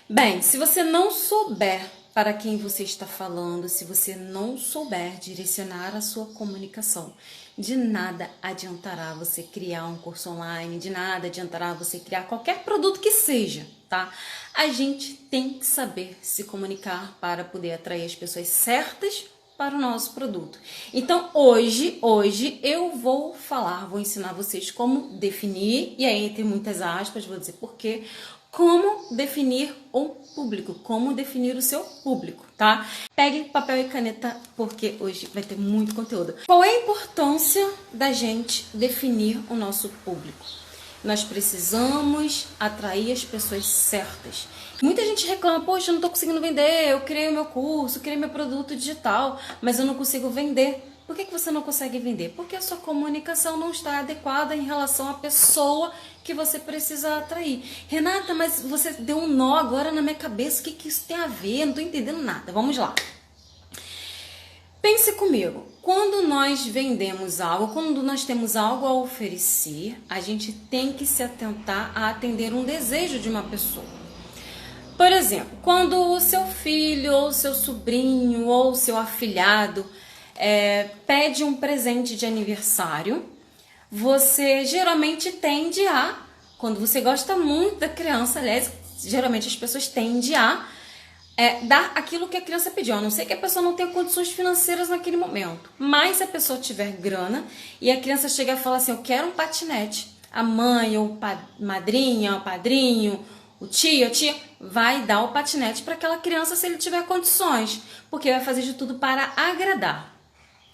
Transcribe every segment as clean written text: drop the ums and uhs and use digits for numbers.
Bem, se você não souber para quem você está falando, se você não souber direcionar a sua comunicação, de nada adiantará você criar um curso online, de nada adiantará você criar qualquer produto que seja, tá? A gente tem que saber se comunicar para poder atrair as pessoas certas para o nosso produto. Então, hoje eu vou ensinar vocês como definir, e aí entre muitas aspas, vou dizer por quê, como definir um público, como definir o seu público, tá? Pegue papel e caneta, porque hoje vai ter muito conteúdo. Qual é a importância da gente definir o nosso público? Nós precisamos atrair as pessoas certas. Muita gente reclama, poxa, eu não tô conseguindo vender, eu criei o meu curso, criei meu produto digital, mas eu não consigo vender. Por que você não consegue vender? Porque a sua comunicação não está adequada em relação à pessoa que você precisa atrair. Renata, mas você deu um nó agora na minha cabeça, o que isso tem a ver? Eu não tô entendendo nada. Vamos lá. Pense comigo, quando nós vendemos algo, quando nós temos algo a oferecer, a gente tem que se atentar a atender um desejo de uma pessoa. Por exemplo, quando o seu filho, ou seu sobrinho, ou seu afilhado pede um presente de aniversário, você geralmente tende a, quando você gosta muito da criança, aliás, geralmente as pessoas tendem a dar aquilo que a criança pediu, a não ser que a pessoa não tenha condições financeiras naquele momento. Mas se a pessoa tiver grana e a criança chegar e falar assim, eu quero um patinete, a mãe ou madrinha, o padrinho, o tio, a tia, vai dar o patinete para aquela criança se ele tiver condições, porque vai fazer de tudo para agradar.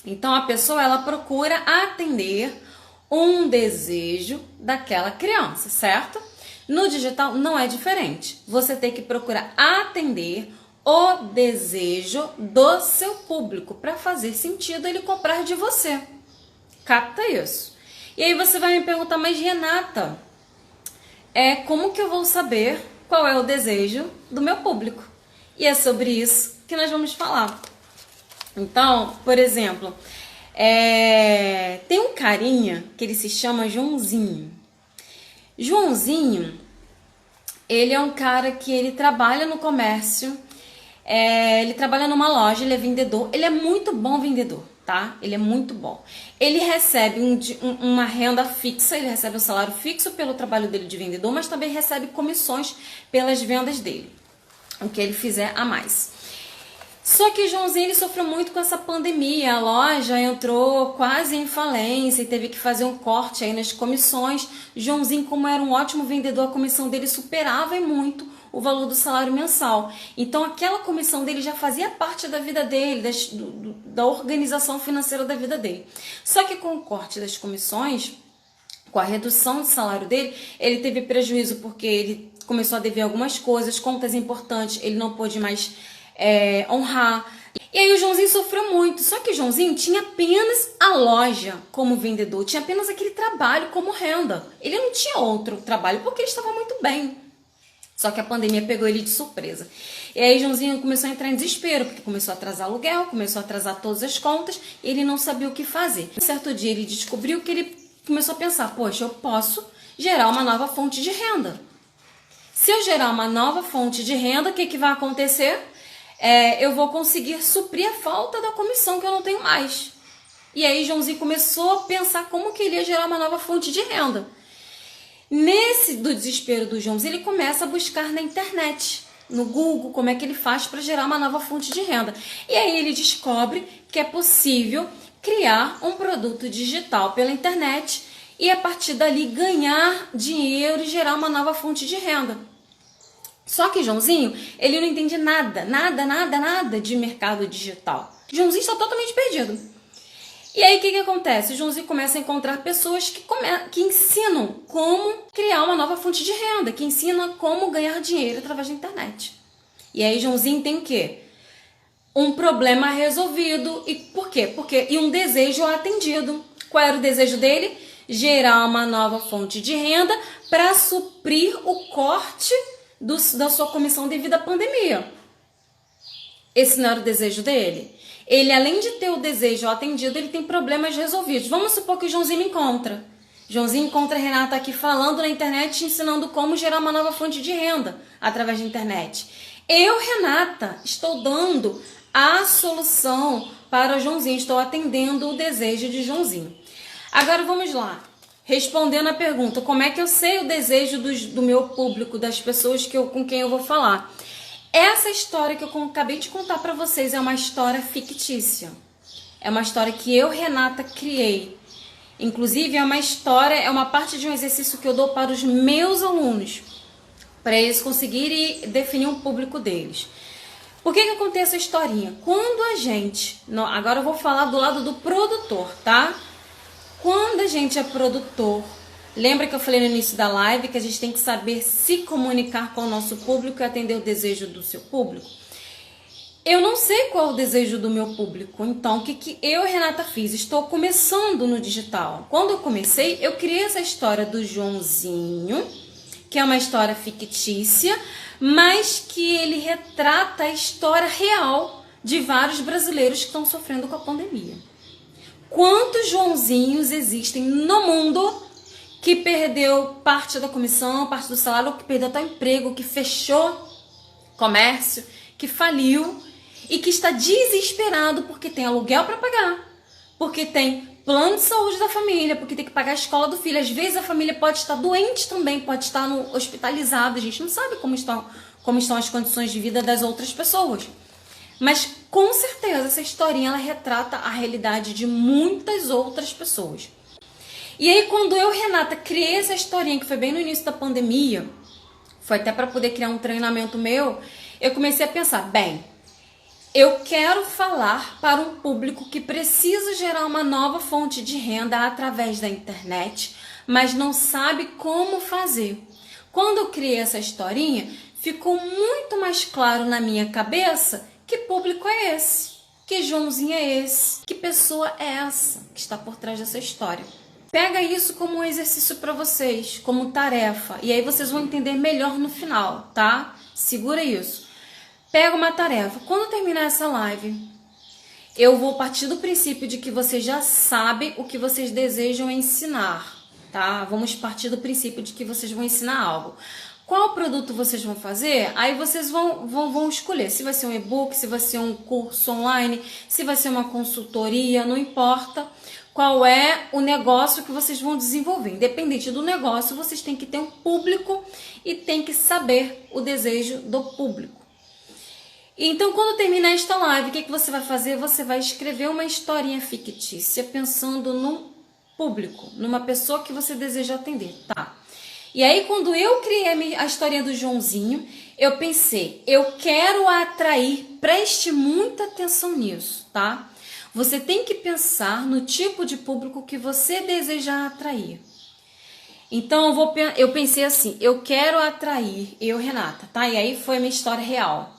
Então a pessoa ela procura atender um desejo daquela criança, certo? No digital não é diferente. Você tem que procurar atender o desejo do seu público para fazer sentido ele comprar de você. Capta isso? E aí você vai me perguntar, mas Renata, como que eu vou saber qual é o desejo do meu público? E é sobre isso que nós vamos falar. Então, por exemplo, tem um carinha que ele se chama Joãozinho. Joãozinho, ele é um cara que ele trabalha no comércio, ele trabalha numa loja, ele é vendedor, ele é muito bom vendedor, tá? Ele é muito bom. Ele recebe uma renda fixa, ele recebe um salário fixo pelo trabalho dele de vendedor, mas também recebe comissões pelas vendas dele, o que ele fizer a mais. Só que Joãozinho ele sofreu muito com essa pandemia, a loja entrou quase em falência e teve que fazer um corte aí nas comissões. Joãozinho, como era um ótimo vendedor, a comissão dele superava muito o valor do salário mensal. Então aquela comissão dele já fazia parte da vida dele, da organização financeira da vida dele. Só que com o corte das comissões, com a redução do salário dele, ele teve prejuízo porque ele começou a dever algumas coisas, contas importantes, ele não pôde mais honrar. E aí o Joãozinho sofreu muito. Só que o Joãozinho tinha apenas a loja como vendedor, tinha apenas aquele trabalho como renda. Ele não tinha outro trabalho porque ele estava muito bem. Só que a pandemia pegou ele de surpresa. E aí o Joãozinho começou a entrar em desespero, porque começou a atrasar aluguel, começou a atrasar todas as contas, e ele não sabia o que fazer. Um certo dia ele descobriu que ele começou a pensar, poxa, eu posso gerar uma nova fonte de renda. Se eu gerar uma nova fonte de renda, o que vai acontecer? Eu vou conseguir suprir a falta da comissão que eu não tenho mais. E aí Joãozinho começou a pensar como que ele ia gerar uma nova fonte de renda. Do desespero do Joãozinho, ele começa a buscar na internet, no Google, como é que ele faz para gerar uma nova fonte de renda. E aí ele descobre que é possível criar um produto digital pela internet e a partir dali ganhar dinheiro e gerar uma nova fonte de renda. Só que Joãozinho, ele não entende nada de mercado digital. Joãozinho está totalmente perdido. E aí o que acontece? O Joãozinho começa a encontrar pessoas que ensinam como criar uma nova fonte de renda, que ensinam como ganhar dinheiro através da internet. E aí Joãozinho tem o quê? Um problema resolvido. E por quê? E um desejo atendido. Qual era o desejo dele? Gerar uma nova fonte de renda para suprir o corte da sua comissão devido à pandemia. Esse não era o desejo dele? Ele, além de ter o desejo atendido, ele tem problemas resolvidos. Vamos supor que o Joãozinho encontra. Joãozinho encontra a Renata aqui falando na internet, ensinando como gerar uma nova fonte de renda através da internet. Eu, Renata, estou dando a solução para o Joãozinho, estou atendendo o desejo de Joãozinho. Agora vamos lá, respondendo a pergunta, como é que eu sei o desejo do meu público, das pessoas com quem eu vou falar? Essa história que eu acabei de contar para vocês é uma história fictícia. É uma história que eu, Renata, criei. Inclusive, é uma parte de um exercício que eu dou para os meus alunos, para eles conseguirem definir um público deles. Por que acontece a historinha? Quando a gente... Agora eu vou falar do lado do produtor, tá? Quando a gente é produtor, lembra que eu falei no início da live que a gente tem que saber se comunicar com o nosso público e atender o desejo do seu público? Eu não sei qual é o desejo do meu público, então o que eu, Renata, fiz? Estou começando no digital. Quando eu comecei, eu criei essa história do Joãozinho, que é uma história fictícia, mas que ele retrata a história real de vários brasileiros que estão sofrendo com a pandemia. Quantos Joãozinhos existem no mundo que perdeu parte da comissão, parte do salário, ou que perdeu até o emprego, que fechou comércio, que faliu e que está desesperado porque tem aluguel para pagar, porque tem plano de saúde da família, porque tem que pagar a escola do filho. Às vezes a família pode estar doente também, pode estar hospitalizada. A gente não sabe como estão as condições de vida das outras pessoas. Mas com certeza essa historinha ela retrata a realidade de muitas outras pessoas. E aí quando eu, Renata, criei essa historinha, que foi bem no início da pandemia, foi até para poder criar um treinamento meu, eu comecei a pensar, bem, eu quero falar para um público que precisa gerar uma nova fonte de renda através da internet, mas não sabe como fazer. Quando eu criei essa historinha, ficou muito mais claro na minha cabeça que público é esse, que Joãozinho é esse, que pessoa é essa que está por trás dessa história. Pega isso como um exercício para vocês, como tarefa, e aí vocês vão entender melhor no final, tá? Segura isso. Pega uma tarefa. Quando terminar essa live, eu vou partir do princípio de que vocês já sabem o que vocês desejam ensinar, tá? Vamos partir do princípio de que vocês vão ensinar algo. Qual produto vocês vão fazer? Aí vocês vão escolher se vai ser um e-book, se vai ser um curso online, se vai ser uma consultoria, não importa qual é o negócio que vocês vão desenvolver. Independente do negócio, vocês têm que ter um público e têm que saber o desejo do público. Então, quando terminar esta live, o que você vai fazer? Você vai escrever uma historinha fictícia pensando no público, numa pessoa que você deseja atender, tá? E aí, quando eu criei a historinha do Joãozinho, eu pensei, eu quero atrair, preste muita atenção nisso, tá? Você tem que pensar no tipo de público que você deseja atrair. Então, eu pensei assim, eu quero atrair, eu, Renata, tá? E aí foi a minha história real.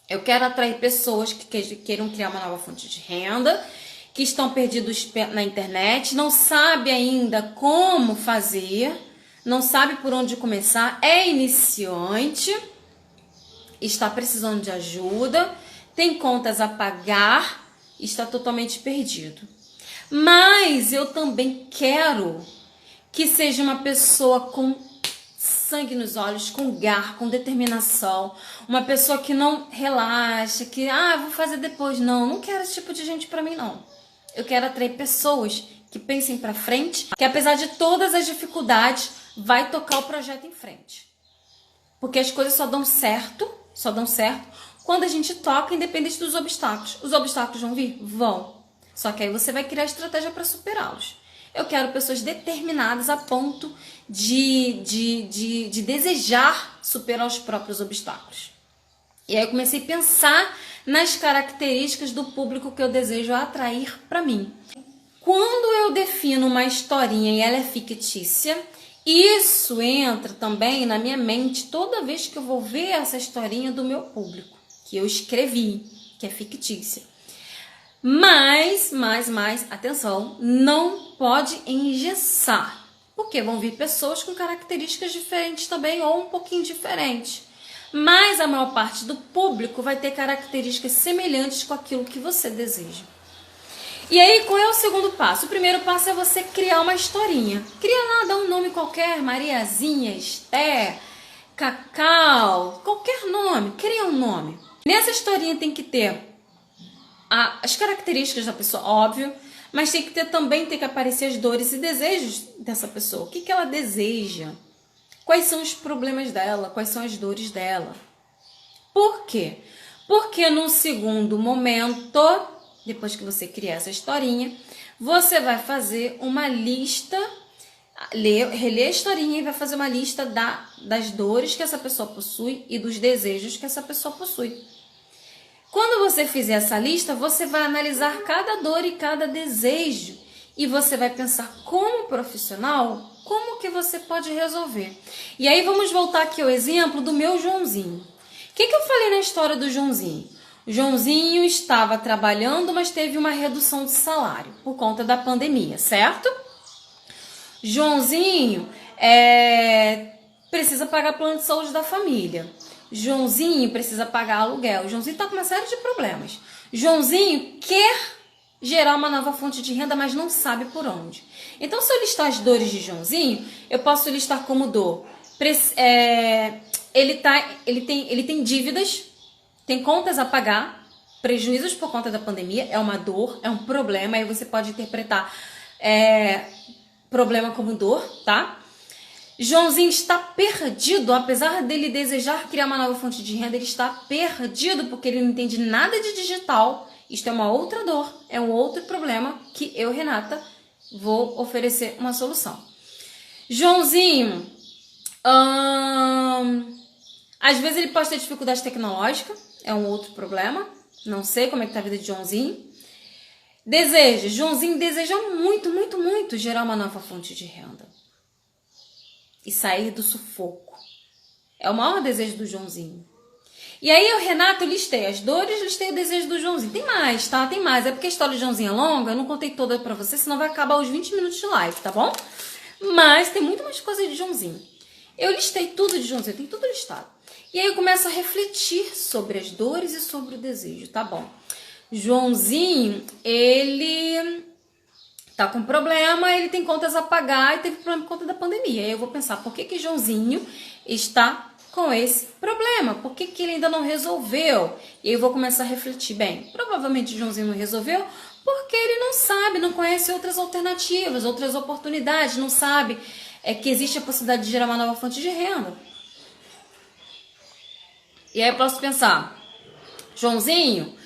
Eu quero atrair pessoas que queiram criar uma nova fonte de renda, que estão perdidos na internet, não sabe ainda como fazer, não sabe por onde começar, é iniciante, está precisando de ajuda, tem contas a pagar, está totalmente perdido. Mas eu também quero que seja uma pessoa com sangue nos olhos, com garra, com determinação, uma pessoa que não relaxa, que vou fazer depois. Não quero esse tipo de gente pra mim, não. Eu quero atrair pessoas que pensem pra frente, que apesar de todas as dificuldades, vai tocar o projeto em frente. Porque as coisas só dão certo quando a gente toca, independente dos obstáculos. Os obstáculos vão vir? Vão. Só que aí você vai criar estratégia para superá-los. Eu quero pessoas determinadas a ponto de desejar superar os próprios obstáculos. E aí eu comecei a pensar nas características do público que eu desejo atrair para mim. Quando eu defino uma historinha e ela é fictícia, isso entra também na minha mente toda vez que eu vou ver essa historinha do meu público, que eu escrevi, que é fictícia. Mas, atenção, não pode engessar, porque vão vir pessoas com características diferentes também, ou um pouquinho diferentes. Mas a maior parte do público vai ter características semelhantes com aquilo que você deseja. E aí, qual é o segundo passo? O primeiro passo é você criar uma historinha. Cria lá, dá um nome qualquer, Mariazinha, Esther, Cacau, qualquer nome, cria um nome. Nessa historinha tem que ter as características da pessoa, óbvio, mas tem que aparecer as dores e desejos dessa pessoa. O que ela deseja? Quais são os problemas dela? Quais são as dores dela? Por quê? Porque no segundo momento, depois que você criar essa historinha, você vai fazer uma lista, reler a historinha e vai fazer uma lista das dores que essa pessoa possui e dos desejos que essa pessoa possui. Quando você fizer essa lista, você vai analisar cada dor e cada desejo e você vai pensar como profissional, como que você pode resolver. E aí vamos voltar aqui ao exemplo do meu Joãozinho. O que eu falei na história do Joãozinho? O Joãozinho estava trabalhando, mas teve uma redução de salário por conta da pandemia, certo? Joãozinho precisa pagar plano de saúde da família. Joãozinho precisa pagar aluguel. Joãozinho está com uma série de problemas. Joãozinho quer gerar uma nova fonte de renda, mas não sabe por onde. Então, se eu listar as dores de Joãozinho, eu posso listar como dor. Ele tem dívidas, tem contas a pagar, prejuízos por conta da pandemia, é uma dor, é um problema. Aí você pode interpretar problema como dor, tá? Joãozinho está perdido, apesar dele desejar criar uma nova fonte de renda, ele está perdido porque ele não entende nada de digital. Isto é uma outra dor, é um outro problema que eu, Renata, vou oferecer uma solução. Joãozinho, às vezes ele pode ter dificuldade tecnológica, é um outro problema, não sei como é que tá a vida de Joãozinho. Joãozinho deseja muito, muito, muito gerar uma nova fonte de renda e sair do sufoco. É o maior desejo do Joãozinho. E aí eu, Renato, listei as dores, listei o desejo do Joãozinho. Tem mais, tá? Tem mais. É porque a história do Joãozinho é longa, eu não contei toda pra você, senão vai acabar os 20 minutos de live, tá bom? Mas tem muito mais coisa de Joãozinho. Eu listei tudo de Joãozinho, tem tudo listado. E aí eu começo a refletir sobre as dores e sobre o desejo, tá bom? Joãozinho, ele tá com problema, ele tem contas a pagar e teve problema por conta da pandemia. Aí eu vou pensar, por que Joãozinho está com esse problema? Por que ele ainda não resolveu? E aí eu vou começar a refletir. Bem, provavelmente Joãozinho não resolveu porque ele não sabe, não conhece outras alternativas, outras oportunidades, não sabe que existe a possibilidade de gerar uma nova fonte de renda. E aí eu posso pensar, Joãozinho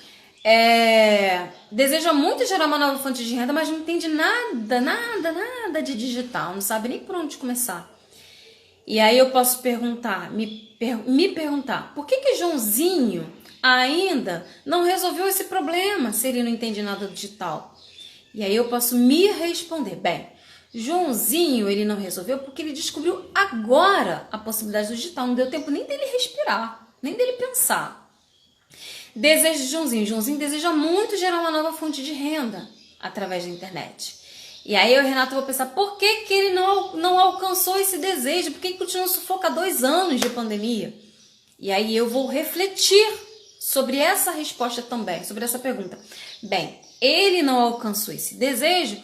deseja muito gerar uma nova fonte de renda, mas não entende nada de digital, não sabe nem por onde começar. E aí eu posso me perguntar, por que Joãozinho ainda não resolveu esse problema se ele não entende nada do digital? E aí eu posso me responder, bem, Joãozinho ele não resolveu porque ele descobriu agora a possibilidade do digital, não deu tempo nem dele respirar, nem dele pensar. Desejo de Joãozinho. Joãozinho deseja muito gerar uma nova fonte de renda através da internet. E aí eu, Renato, vou pensar, por que ele não alcançou esse desejo? Por que ele continua sufoco há 2 anos de pandemia? E aí eu vou refletir sobre essa resposta também, sobre essa pergunta. Bem, ele não alcançou esse desejo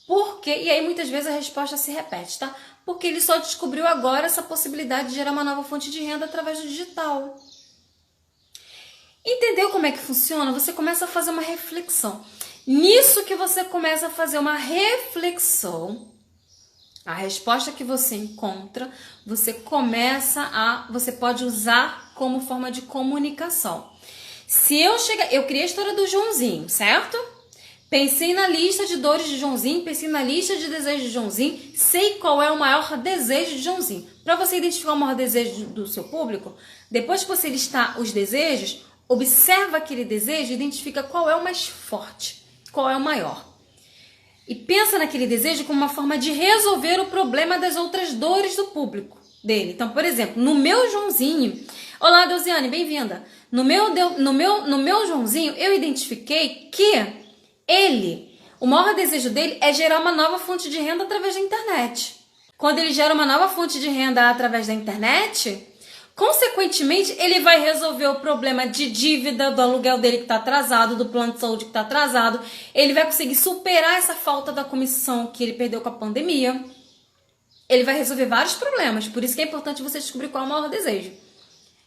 porque... E aí muitas vezes a resposta se repete, tá? Porque ele só descobriu agora essa possibilidade de gerar uma nova fonte de renda através do digital. Entendeu como é que funciona? Você começa a fazer uma reflexão. Nisso que você começa a fazer uma reflexão, a resposta que você encontra, você pode usar como forma de comunicação. Se eu criei a história do Joãozinho, certo? Pensei na lista de dores de Joãozinho, pensei na lista de desejos de Joãozinho, sei qual é o maior desejo de Joãozinho. Para você identificar o maior desejo do seu público, depois que você listar os desejos, observa aquele desejo e identifica qual é o mais forte, qual é o maior. E pensa naquele desejo como uma forma de resolver o problema das outras dores do público dele. Então, por exemplo, no meu Joãozinho... Olá, Deusiane, bem-vinda. No meu Joãozinho, eu identifiquei que o maior desejo dele é gerar uma nova fonte de renda através da internet. Quando ele gera uma nova fonte de renda através da internet... Consequentemente, ele vai resolver o problema de dívida, do aluguel dele que está atrasado, do plano de saúde que está atrasado. Ele vai conseguir superar essa falta da comissão que ele perdeu com a pandemia. Ele vai resolver vários problemas. Por isso que é importante você descobrir qual é o maior desejo.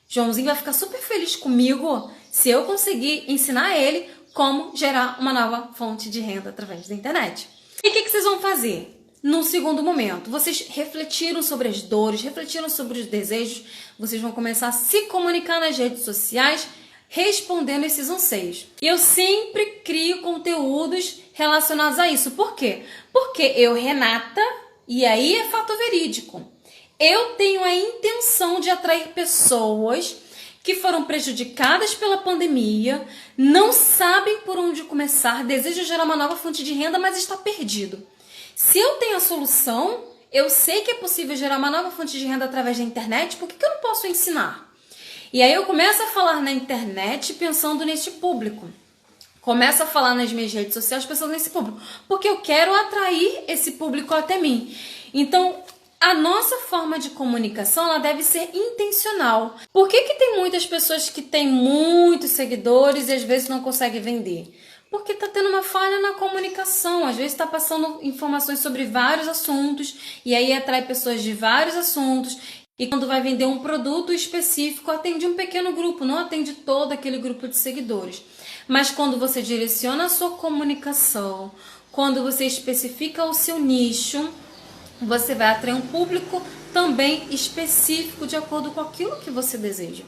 Joãozinho vai ficar super feliz comigo se eu conseguir ensinar ele como gerar uma nova fonte de renda através da internet. E o que vocês vão fazer? No segundo momento, vocês refletiram sobre as dores, refletiram sobre os desejos, vocês vão começar a se comunicar nas redes sociais, respondendo esses anseios. E eu sempre crio conteúdos relacionados a isso. Por quê? Porque eu, Renata, e aí é fato verídico, eu tenho a intenção de atrair pessoas que foram prejudicadas pela pandemia, não sabem por onde começar, desejam gerar uma nova fonte de renda, mas está perdido. Se eu tenho a solução, eu sei que é possível gerar uma nova fonte de renda através da internet, por que eu não posso ensinar? E aí eu começo a falar na internet pensando nesse público. Começo a falar nas minhas redes sociais pensando nesse público, porque eu quero atrair esse público até mim. Então, a nossa forma de comunicação, ela deve ser intencional. Por que tem muitas pessoas que têm muitos seguidores e às vezes não conseguem vender? Porque está tendo uma falha na comunicação. Às vezes está passando informações sobre vários assuntos e aí atrai pessoas de vários assuntos. E quando vai vender um produto específico, atende um pequeno grupo, não atende todo aquele grupo de seguidores. Mas quando você direciona a sua comunicação, quando você especifica o seu nicho, você vai atrair um público também específico de acordo com aquilo que você deseja.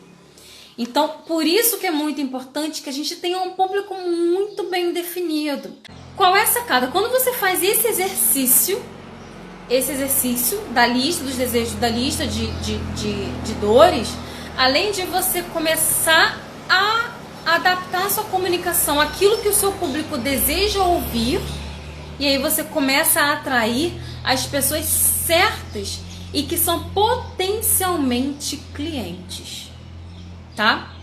Então, por isso que é muito importante que a gente tenha um público muito bem definido. Qual é a sacada? Quando você faz esse exercício da lista dos desejos, da lista de dores, além de você começar a adaptar a sua comunicação àquilo que o seu público deseja ouvir, e aí você começa a atrair as pessoas certas e que são potencialmente clientes. Tá?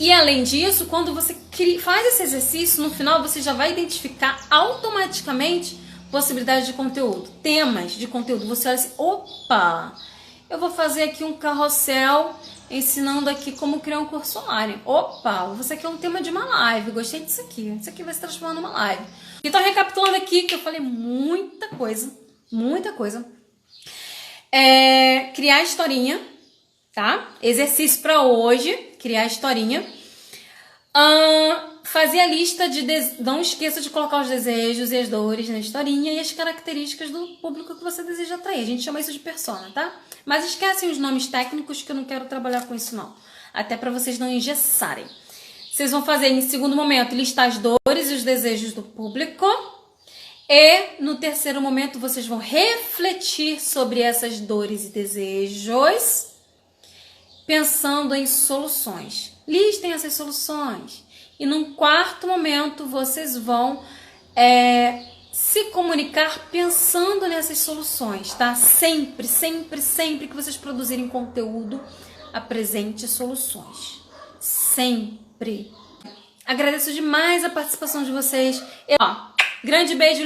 E além disso, quando você faz esse exercício, no final você já vai identificar automaticamente possibilidades de conteúdo, temas de conteúdo. Você olha assim, opa, eu vou fazer aqui um carrossel ensinando aqui como criar um curso online. Opa, você quer um tema de uma live, gostei disso aqui. Isso aqui vai se transformar numa live. Então, recapitulando aqui, que eu falei muita coisa. Criar historinha. Tá? Exercício para hoje, criar a historinha. Fazer a lista de... Não esqueça de colocar os desejos e as dores na historinha e as características do público que você deseja atrair. A gente chama isso de persona, tá? Mas esquecem os nomes técnicos que eu não quero trabalhar com isso não. Até para vocês não engessarem. Vocês vão fazer em segundo momento listar as dores e os desejos do público. E no terceiro momento vocês vão refletir sobre essas dores e desejos, pensando em soluções. Listem essas soluções. E num quarto momento, vocês vão se comunicar pensando nessas soluções, tá? Sempre que vocês produzirem conteúdo, apresente soluções. Sempre. Agradeço demais a participação de vocês. Grande beijo.